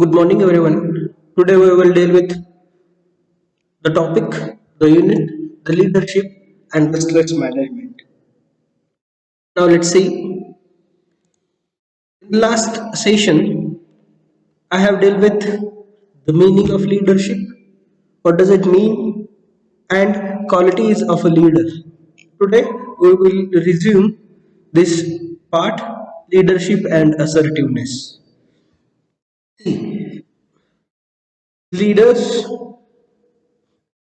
Good morning, everyone. Today we will deal with the topic, the unit, the leadership, and the stress management. Now, let's see. In the last session, I have dealt with the meaning of leadership. What does it mean? And qualities of a leader. Today, we will resume this part, leadership and assertiveness. Leaders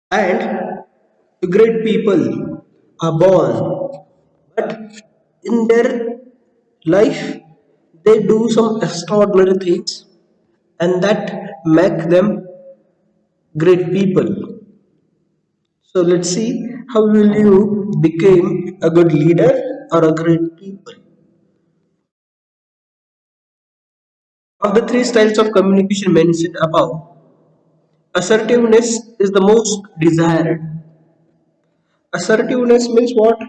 and great people are born, but in their life they do some extraordinary things and that make them great people. So let's see, how will you become a good leader or a great people. Of the three styles of communication mentioned above, assertiveness is the most desired. Assertiveness means what?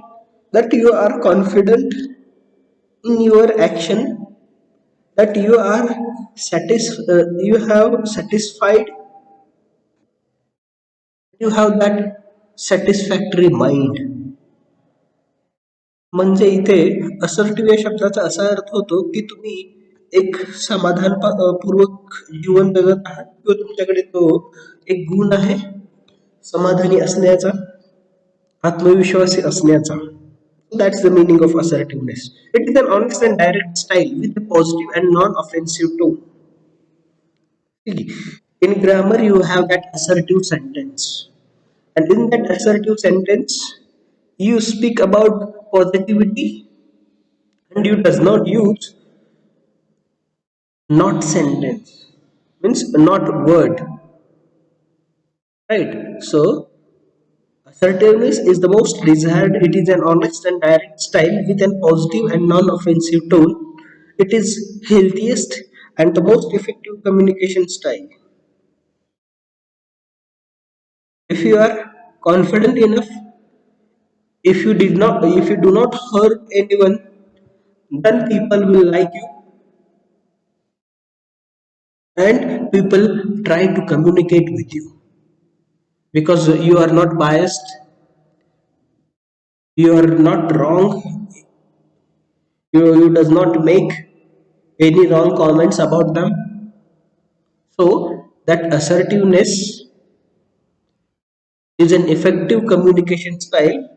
That you are confident in your action, that you are you have satisfied, you have that satisfactory mind. म्हणजे इथे assertive या शब्दाचा असा अर्थ होतो की तुम्ही एक समाधान पूर्वक जीवन जगत आहात किंवा तुमच्याकडे तो एक गुण आहे समाधानी असण्याचा, आत्मविश्वासी असण्याचा. That's the meaning of assertiveness. It is an honest and direct style with a positive and non-offensive tone. See, in grammar, you have that assertive sentence, and in that assertive sentence, you speak about positivity, and you does not use not sentence, means not word, right? So, assertiveness is the most desired. It is an honest and direct style with an positive and non-offensive tone. It is healthiest and the most effective communication style. If you are confident enough, if you do not hurt anyone, then people will like you and people try to communicate with you because you are not biased, you are not wrong, you does not make any wrong comments about them. So that assertiveness is an effective communication style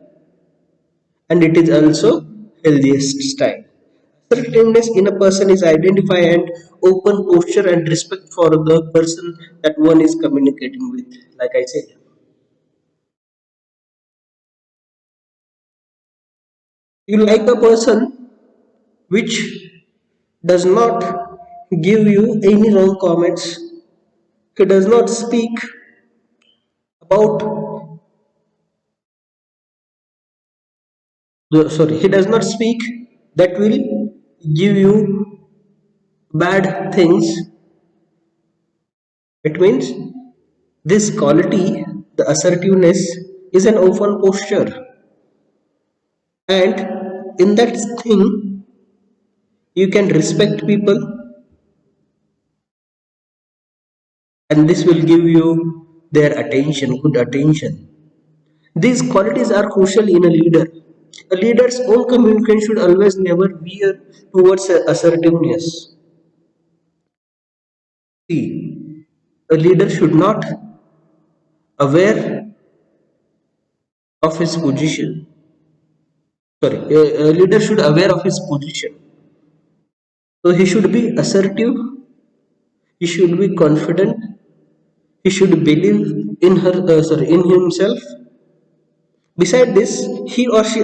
and it is also healthiest style. Assertiveness in a person is identify and open posture and respect for the person that one is communicating with. Like I said, you like a person which does not give you any wrong comments. He does not speak about he does not speak that will give you bad things. It means this quality, the assertiveness, is an open posture, and in that thing, you can respect people, and this will give you their attention, good attention. These qualities are crucial in a leader. A leader's own communication should always never veer towards assertiveness. See, a leader should not aware of his position. Sorry, a leader should aware of his position. So he should be assertive, he should be confident, he should believe in in himself. Beside this, he or she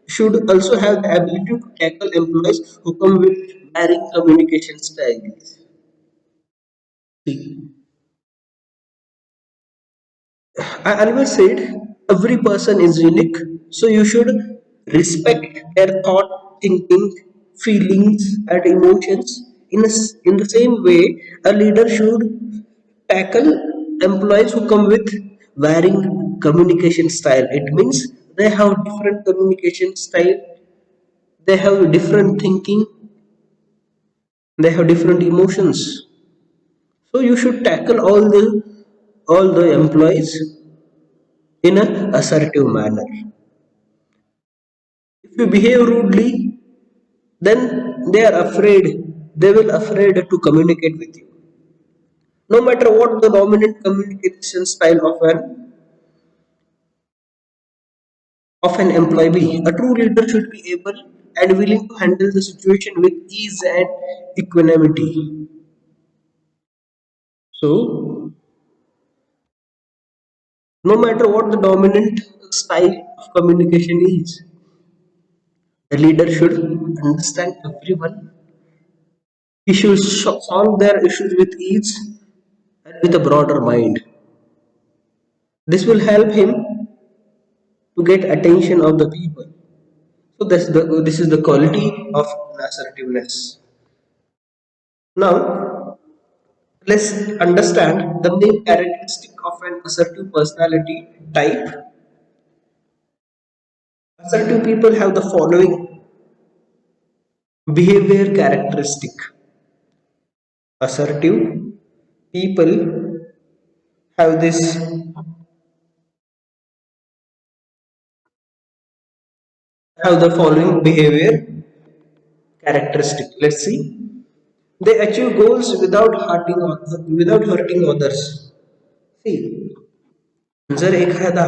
should also have the ability to tackle employees who come with varying communication styles. See, I always said every person is unique, so you should respect their thought, thinking, feelings, and emotions. In the same way, a leader should tackle employees who come with varying communication style. It means they have different communication style, they have different thinking, they have different emotions. So you should tackle all the employees in an assertive manner. If you behave rudely, then they are afraid. They will afraid to communicate with you. No matter what the dominant communication style of an employee be, a true leader should be able and willing to handle the situation with ease and equanimity. So, no matter what the dominant style of communication is, the leader should understand everyone. He should solve their issues with ease and with a broader mind. This will help him to get attention of the people. So this is the quality of assertiveness. Now let's understand the main characteristic of an assertive personality type. Assertive people have the following behavior characteristic. Assertive people have this have the following behavior characteristic. Let's see. They achieve goals without hurting others. See, जर एखादा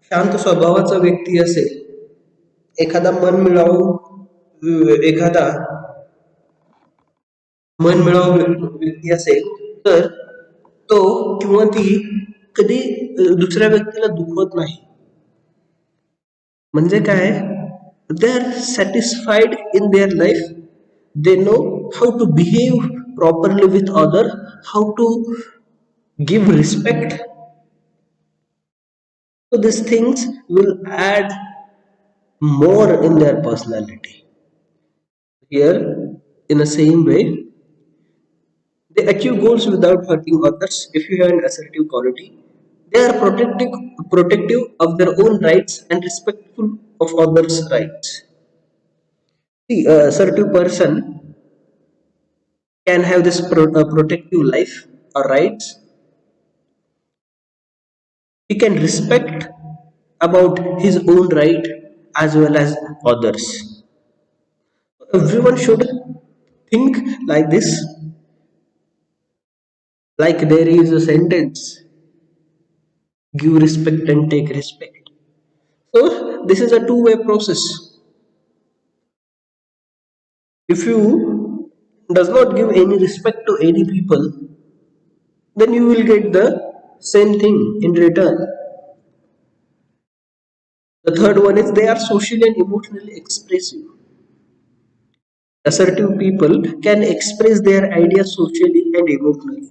शांत स्वभावाचा व्यक्ती असेल, एखादा एखादा मनमिळावू व्यक्ती असेल, तर तो किंवा ती कधी दुसऱ्या व्यक्तीला दुखवत नाही. म्हणजे काय, they are satisfied in their life. They know how to behave properly with other, how to give respect. So these things will add more in their personality. Here, in the same way, they achieve goals without hurting others. If you have an assertive quality, they are protective of their own rights and respectful of others' rights. See, a assertive person can have this protective life or rights. He can respect about his own right as well as others. Everyone should think like this, like there is a sentence, give respect and take respect. So this is a two-way process. If you does not give any respect to any people, then you will get the same thing in return. The third one is they are socially and emotionally expressive. Assertive people can express their ideas socially and emotionally.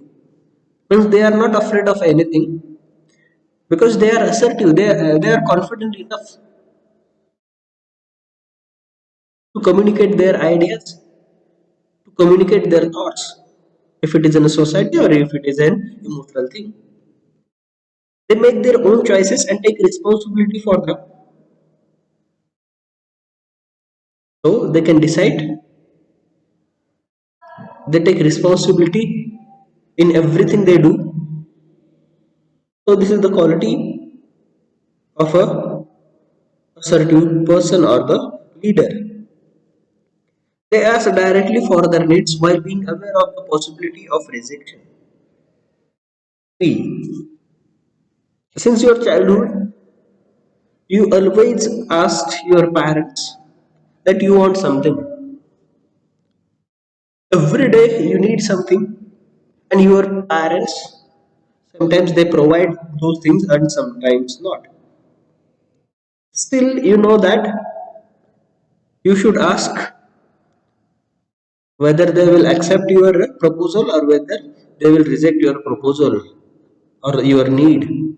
Means they are not afraid of anything because they are assertive. They are confident enough to communicate their ideas, to communicate their thoughts. If it is in a society or if it is an emotional thing, they make their own choices and take responsibility for them. So they can decide. They take responsibility in everything they do. So this is the quality of a assertive person or the leader. They ask directly for their needs while being aware of the possibility of rejection. See, since your childhood, you always asked your parents that you want something. Every day you need something, and your parents sometimes they provide those things and sometimes not. Still, you know that you should ask whether they will accept your proposal or whether they will reject your proposal or your need.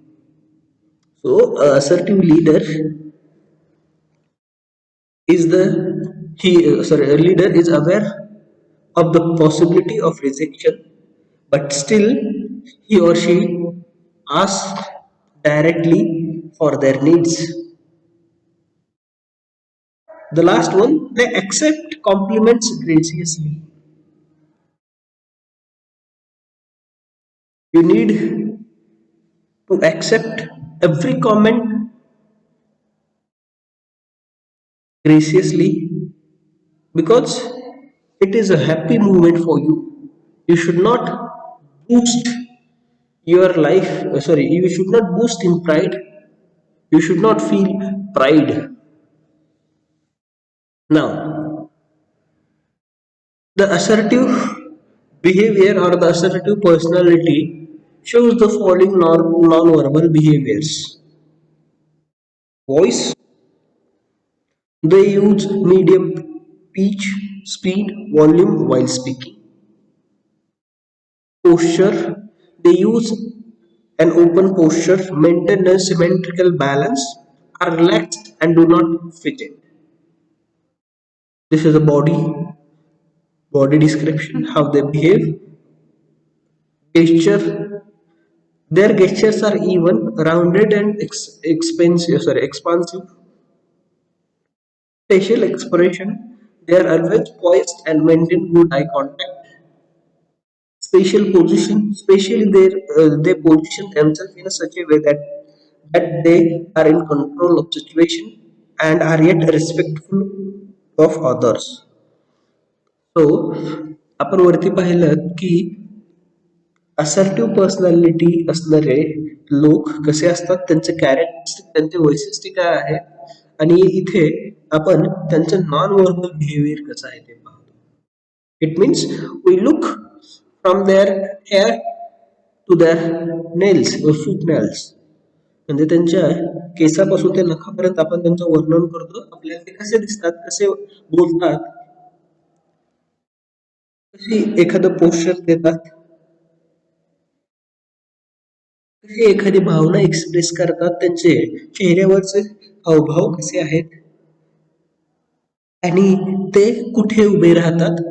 So, a assertive leader is the he sorry a leader is aware of the possibility of rejection, but still he or she asks directly for their needs. The last one, they accept compliments graciously. You need to accept every comment graciously because it is a happy moment for you. You should not boost your life, sorry, you should not boost in pride. You should not feel pride. Now, the assertive behavior or the assertive personality shows the following non-verbal behaviors. Voice, they use medium pitch, speed, volume while speaking. Posture, they use an open posture, maintain a symmetrical balance, are relaxed and do not fidget. This is a body description, how they behave. Gesture, their gestures are even, rounded and expansive. Facial expression, they are always poised and maintain good eye contact. Spatial position, spatially they position themselves in such a way that they are in control of situation and are yet respectful of others. So आपण वरती पाहिलं की assertive personality असणारे लोक कसे असतात, त्यांचे characteristic, त्यांचे वैशिष्ट्य काय आहेत, आणि इथे आपण त्यांचं नॉन व्हर्बल बिहेवियर कसं आहे ते पाहतो. It means we look from their hair to their nails व फूट नेल्स, म्हणजे त्यांच्या केसापासून ते नखापर्यंत आपण त्यांचं वर्णन करतो. आपल्याला ते कसे दिसतात, कसे बोलतात, कशी एखादं पोस्चर देतात, कशी एखादी भावना एक्सप्रेस करतात, त्यांचे चेहऱ्यावरचे हावभाव कसे आहेत आणि ते कुठे उभे राहतात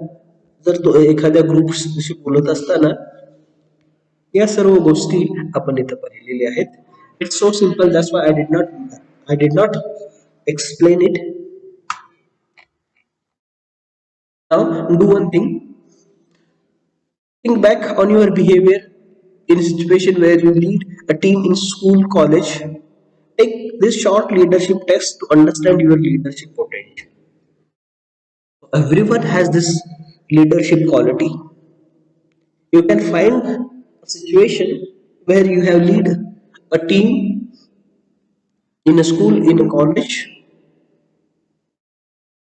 जर तो एखाद्या ग्रुपशी बोलत असताना. या सर्व गोष्टी आपण इथं पाहिलेल्या आहेत. It's so simple, that's why I did not explain it. Now do one thing. Think back on your behavior in a situation where you lead a team in school, college. Take this short leadership test to understand your leadership potential. Everyone has this leadership quality. You can find a situation where you have lead a team in a school, in a college,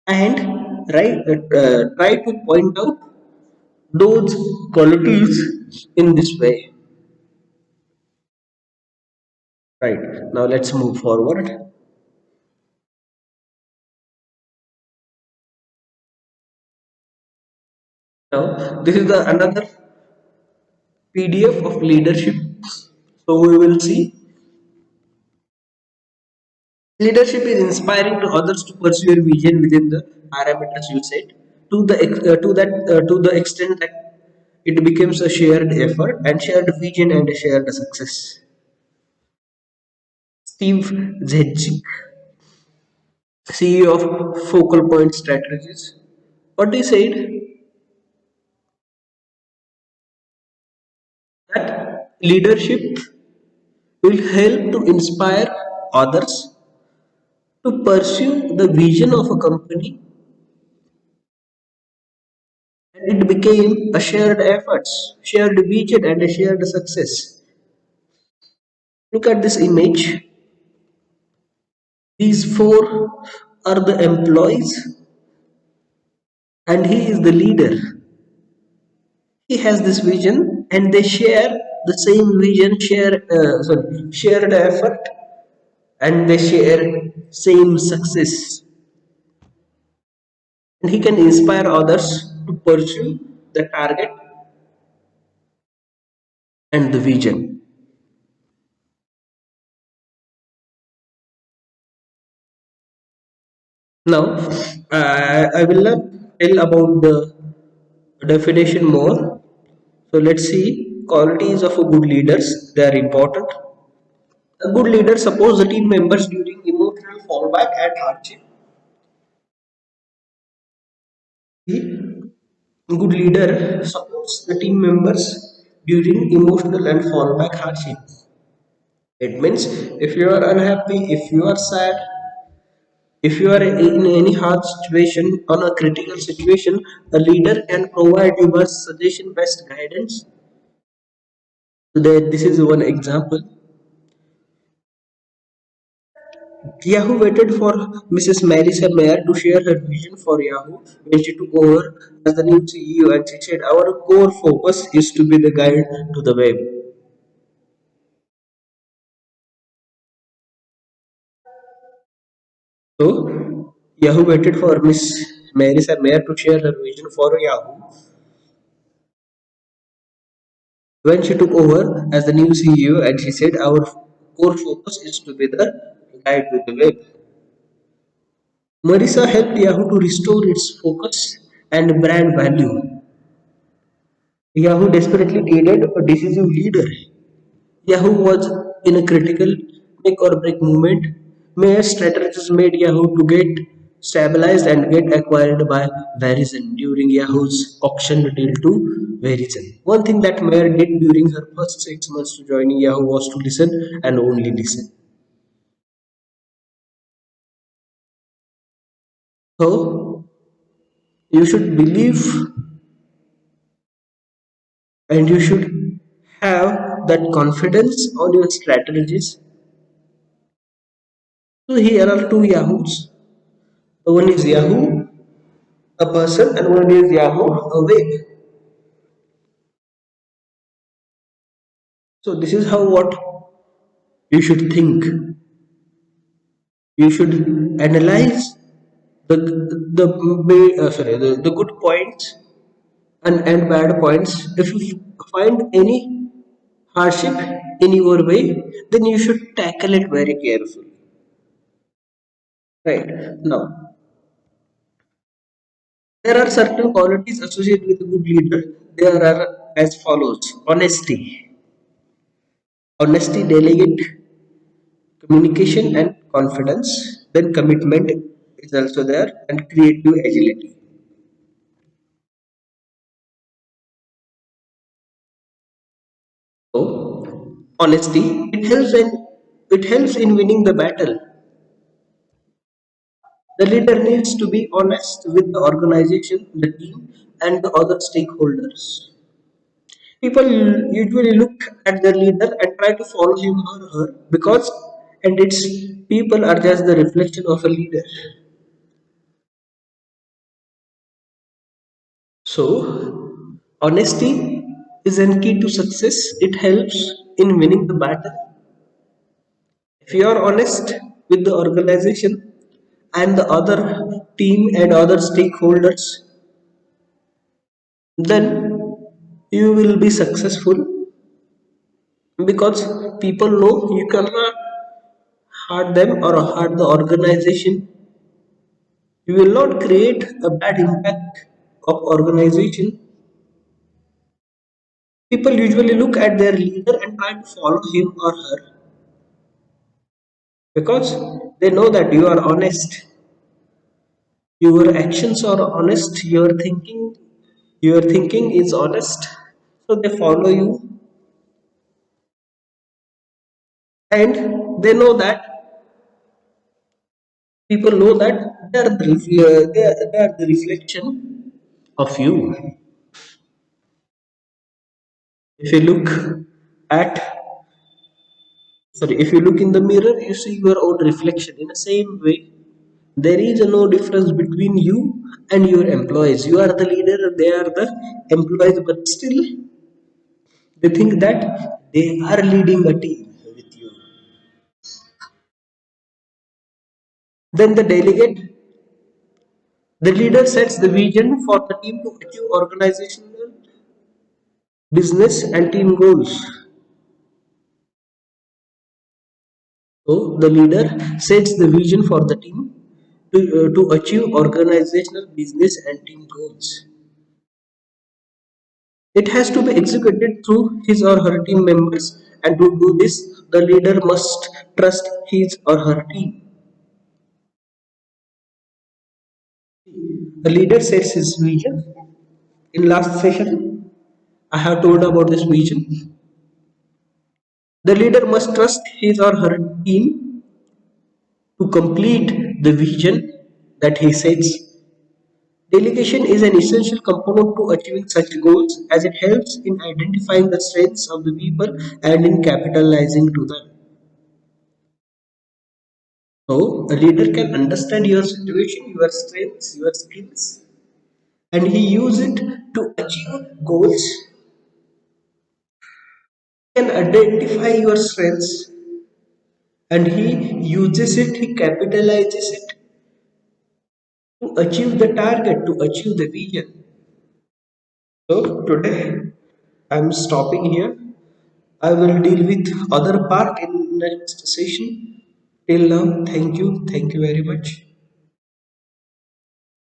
and try to point out those qualities in this way. Right. Now let's move forward. Now, this is the another PDF of leadership. So we will see. Leadership is inspiring to others to pursue your vision within the parameters you set. To the extent that it becomes a shared effort and shared vision and a shared success. Steve Zedzik, CEO of Focal Point Strategies, what he said that leadership will help to inspire others to pursue the vision of a company, and it became a shared efforts, shared vision, and a shared success. Look at this image. These four are the employees, and he is the leader. He has this vision, and they share the same vision, shared effort, and they share same success. And he can inspire others to pursue the target and the vision. Now, I will not tell about the definition more. So let's see qualities of a good leaders. They are important. A good leader supports the team members during emotional fallback and hardship. A good leader supports the team members during emotional and fallback hardships. It means if you are unhappy, if you are sad, if you are in any hard situation on a critical situation, a leader can provide you best suggestion, best guidance. This is one example. Yahoo waited for Mrs. Marisa Mayer to share her vision for Yahoo when she took over as the new CEO, and she said, "Our core focus is to be the guide to the web." So, Yahoo waited for Miss Marisa Mayer to share her vision for Yahoo when she took over as the new CEO, and she said, "Our core focus is to be the guide to the web." Marisa helped Yahoo to restore its focus and brand value. Yahoo desperately needed a decisive leader. Yahoo was in a critical make or break moment. Mayer's strategies made Yahoo to get stabilized and get acquired by Verizon during Yahoo's auction deal to Verizon. One thing that Mayer did during her first 6 months to joining Yahoo was to listen and only listen. So you should believe and you should have that confidence on your strategies. So here are two Yahoos. One is Yahoo, a person, and one is Yahoo, a web. So this is how what you should think. You should analyze the good points and bad points. If you find any hardship in your way, then you should tackle it very carefully. Right now, there are certain qualities associated with a good leader. There are as follows: honesty, delegate, communication and confidence. Then commitment is also there, and creative agility. So, honesty, it helps in winning the battle. The leader needs to be honest with the organization, the team, and the other stakeholders. People usually look at their leader and try to follow him or her because, and its people are just the reflection of a leader. So, honesty is a key to success. It helps in winning the battle. If you are honest with the organization and the other team and other stakeholders, then you will be successful because people know you cannot hurt them or hurt the organization. You will not create a bad impact of organization. People usually look at their leader and try to follow him or her because they know that you are honest, your actions are honest, your thinking is honest, so they follow you, and they know that people know that they are the reflection of you. If you look at if you look in the mirror, you see your own reflection. In the same way, there is no difference between you and your employees. You are the leader, they are the employees, but still they think that they are leading a team with you. Then the delegate, the leader sets the vision for the team to achieve organizational, business, and team goals. So the leader sets the vision for the team to achieve organizational, business, and team goals. It has to be executed through his or her team members, and to do this, the leader must trust his or her team. The leader sets his vision in last session. I have told about this vision. The leader must trust his or her team to complete the vision that he sets. Delegation is an essential component to achieving such goals as it helps in identifying the strengths of the people and in capitalizing to them. So, a leader can understand your situation, your strengths, your skills, and he use it to achieve goals. He can identify your strengths and he uses it, he capitalizes it to achieve the target, to achieve the vision. So, today I'm stopping here. I will deal with other part in next session. Till now, thank you very much.